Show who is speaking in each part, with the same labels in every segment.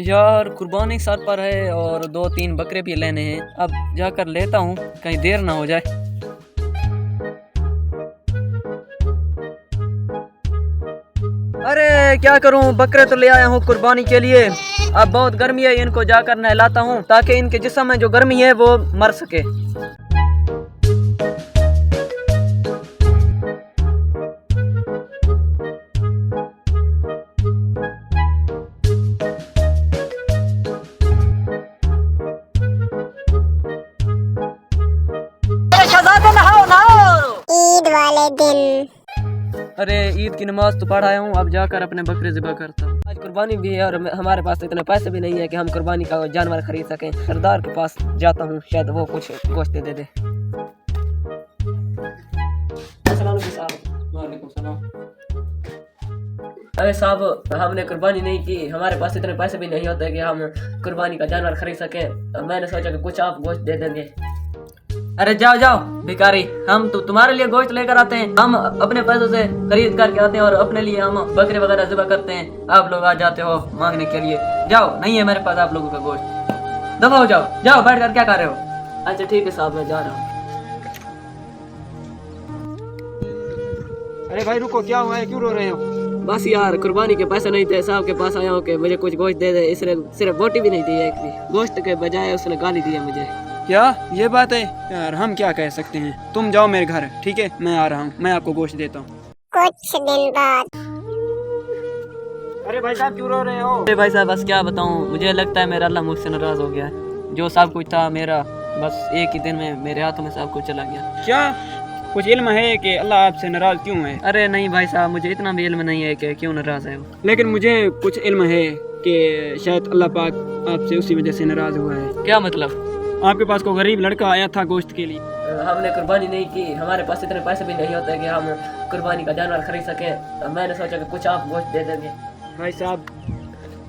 Speaker 1: यार कुर्बानी सर पर है और 2-3 बकरे भी लेने हैं। अब जाकर लेता हूँ, कहीं देर ना हो जाए। अरे क्या करूँ, बकरे तो ले आया हूँ कुर्बानी के लिए। अब बहुत गर्मी है, इनको जाकर नहलाता हूँ ताकि इनके जिस्म में जो गर्मी है वो मर सके।
Speaker 2: ईद वाले दिन।
Speaker 1: अरे ईद की नमाज तो पढ़ आया हूँ, अब जाकर अपने बकरे ज़िबा करता हूँ। आज कुर्बानी भी है और हमारे पास इतने पैसे भी नहीं है कि हम कुर्बानी का जानवर खरीद सकें। सरदार के पास जाता हूँ, शायद वो कुछ गोश्त दे दे। अरे साहब, हमने कुर्बानी नहीं की, हमारे पास इतने पैसे भी नहीं होते कि हम कुर्बानी का जानवर खरीद सकें। मैंने सोचा कि कुछ आप गोश्त दे देंगे। अरे जाओ जाओ भिखारी, हम तो तुम्हारे लिए गोश्त लेकर आते हैं। हम अपने पैसों से खरीद करके आते हैं और अपने लिए हम बकरे वगैरह ज़िबा करते हैं। आप लोग आ जाते हो मांगने के लिए। जाओ, नहीं है मेरे पास आप लोगों का गोश्त। दफा हो जाओ, जाओ बैठ कर क्या कर रहे हो। अच्छा ठीक है साहब, मैं जा रहा हूँ।
Speaker 3: अरे भाई रुको, क्या हुआ है, क्यों रो रहे हो?
Speaker 1: बस यार, कुर्बानी के पैसे नहीं थे, साहब के पास आया हूँ कि मुझे कुछ गोश्त दे दे। इसने सिर्फ बोटी भी नहीं दी है, एक भी गोश्त के बजाय उसने गाली दी है मुझे।
Speaker 3: क्या ये बात है यार, हम क्या कह सकते हैं। तुम जाओ मेरे घर, ठीक है, मैं आ रहा हूँ, मैं आपको गोश्त देता हूँ।
Speaker 2: कुछ दिन बाद।
Speaker 3: अरे भाई साहब क्यों रो रहे हो?
Speaker 1: अरे भाई साहब बस क्या बताऊँ, मुझे लगता है मेरा अल्लाह मुझसे नाराज हो गया है। जो सब कुछ था मेरा, बस एक ही दिन में मेरे हाथों में सब कुछ चला गया।
Speaker 3: क्या कुछ इल्म है कि अल्लाह आपसे नाराज क्यों है?
Speaker 1: अरे नहीं भाई साहब, मुझे इतना भी इल्म नहीं है कि क्यों नाराज है वो।
Speaker 3: लेकिन मुझे कुछ इल्म है कि शायद अल्लाह पाक आपसे उसी वजह से नाराज हुआ है।
Speaker 1: क्या मतलब?
Speaker 3: आपके पास को गरीब लड़का आया था गोश्त के लिए।
Speaker 1: हमने कुर्बानी नहीं की, हमारे पास इतने पैसे भी नहीं होते कि हम कुर्बानी का जानवर खरीद सकें। मैंने सोचा कि कुछ आप गोश्त दे देंगे।
Speaker 3: भाई साहब,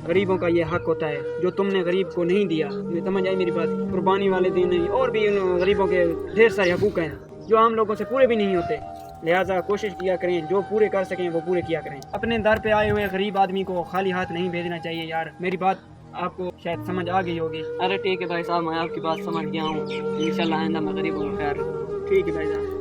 Speaker 3: गरीबों का ये हक होता है जो तुमने गरीब को नहीं दिया। मुझे समझ आई मेरी बात। कुर्बानी वाले दिन नहीं, और भी उन गरीबों के ढेर सारे हकूक हैं जो आम लोगों से पूरे भी नहीं होते। लिहाजा कोशिश किया करें, जो पूरे कर सकें वो पूरे किया करें। अपने दर पे आए हुए गरीब आदमी को खाली हाथ नहीं भेजना चाहिए यार। मेरी बात आपको शायद समझ आ गई होगी।
Speaker 1: अरे ठीक है भाई साहब, मैं आपकी बात समझ गया हूँ। इंशाल्लाह आइंदा मैं गरीबों का ख्याल रखूंगा।
Speaker 3: ठीक है भाई साहब।